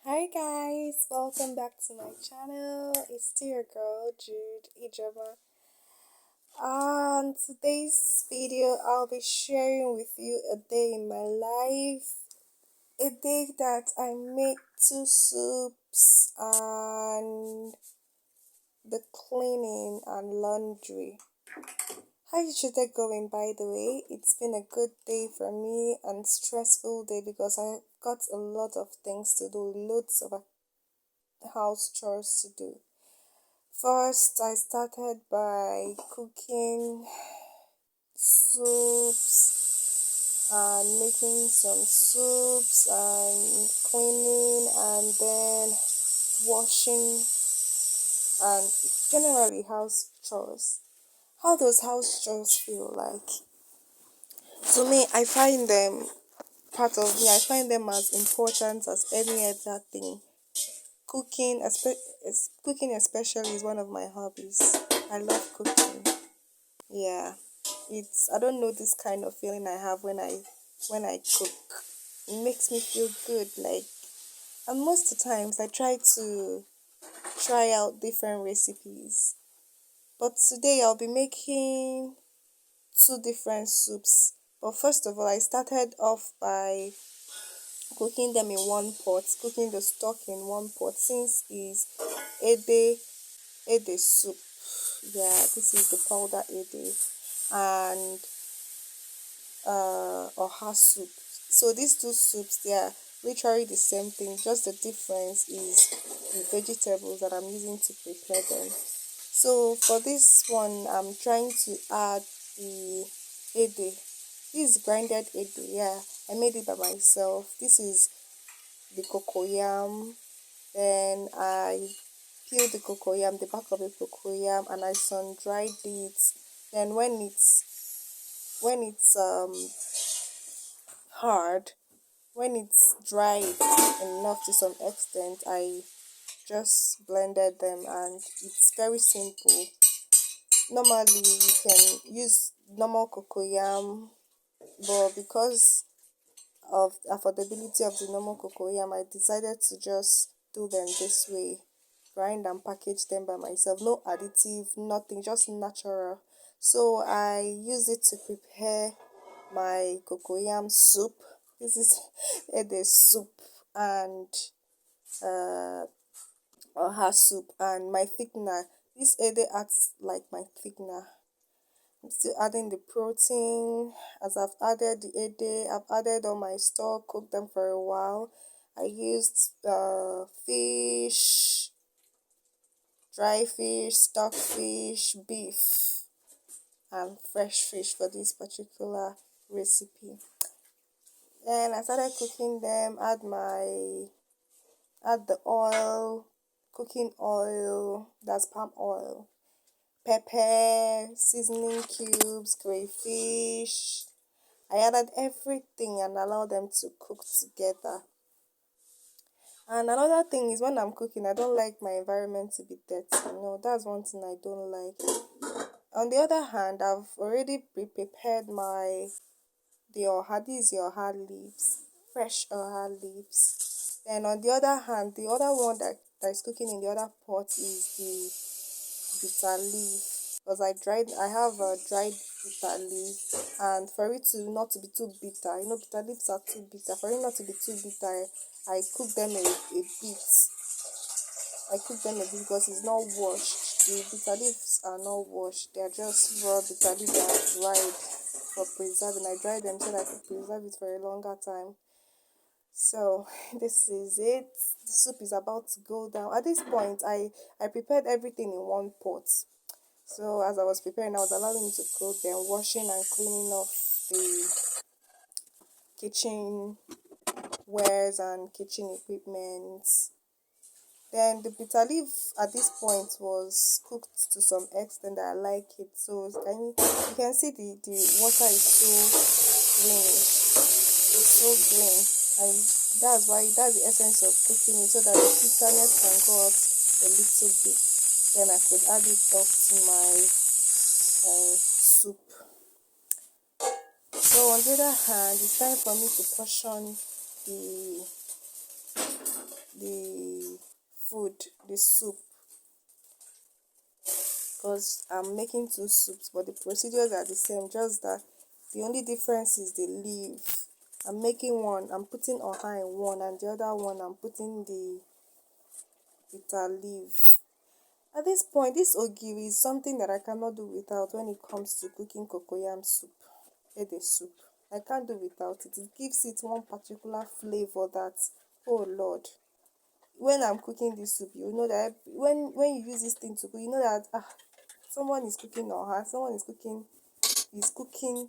Hi guys, welcome back to my channel. It's still your girl Jude Ijoma. On today's video, I'll be sharing with you a day in my life. A day that I made two soups and the cleaning and laundry. How is your day going, by the way? It's been a good day for me and stressful day because I got a lot of things to do, loads of house chores to do. First, I started by cooking soups and making some soups and cleaning and then washing and generally house chores. How does house chores feel like? To me, I find them part of me. I find them as important as any other thing. Cooking especially is one of my hobbies. I love cooking. Yeah, it's I don't know this kind of feeling I have when I cook. It makes me feel good. And most of the times I try to try out different recipes. But today I'll be making two different soups. But first of all, I started off by cooking them in one pot, cooking the stock in one pot since is ede ede soup. Yeah, this is the powder ede and oha soup. So these two soups, they are literally the same thing. Just the difference is the vegetables that I'm using to prepare them. So for this one, I'm trying to add the ede. This is grinded ede. Yeah, I made it by myself. This is the cocoyam. Then I peeled the cocoyam, the back of the cocoyam, and I sun dried it. Then when it's hard, when it's dried enough to some extent, I just blended them, and it's very simple. Normally you can use normal cocoyam, but because of affordability of the normal cocoyam, I decided to just do them this way, grind and package them by myself. No additive, nothing, just natural. So I use it to prepare my cocoyam soup. This is the soup and uh her soup and my thickener. This ede acts like my thickener. I'm still adding the protein. As I've added the ede, I've added all my stock, cooked them for a while. I used fish, dry fish, stockfish, beef, and fresh fish for this particular recipe. Then I started cooking them, add the oil, cooking oil, that's palm oil, pepper, seasoning cubes, crayfish. I added everything and allowed them to cook together. And another thing is when I'm cooking, I don't like my environment to be dirty. That's one thing I don't like. On the other hand, I've already prepared the oha. These are oha leaves, fresh oha leaves. Then on the other hand, the other one that is cooking in the other pot is the bitter leaf, because I have a dried bitter leaf, and for it to not to be too bitter, bitter leaves are too bitter. For it not to be too bitter, I cook them a bit. I cook them a bit because it's not washed. The bitter leaves are not washed. They are just raw bitter leaves that are dried for preserving. I dry them so that I can preserve it for a longer time. So this is it. The soup is about to go down. At this point, I prepared everything in one pot. So as I was preparing, I was allowing it to cook, then washing and cleaning off the kitchen wares and kitchen equipment. Then the bitter leaf at this point was cooked to some extent that I like it. So you can see the water is so green. It's so green. And that's the essence of cooking it, so that the bitterness can go out a little bit. Then I could add it up to my soup. So on the other hand, it's time for me to portion the the food, the soup, because I'm making two soups, but the procedures are the same, just that the only difference is the leaf. I'm making one, I'm putting oha in one, and the other one I'm putting the bitter leaf. At this point, this ogiri is something that I cannot do without when it comes to cooking cocoyam soup, ede soup. I can't do without it. It gives it one particular flavor that, oh Lord, when I'm cooking this soup, you know that when you use this thing to cook, you know that someone is cooking, or someone is cooking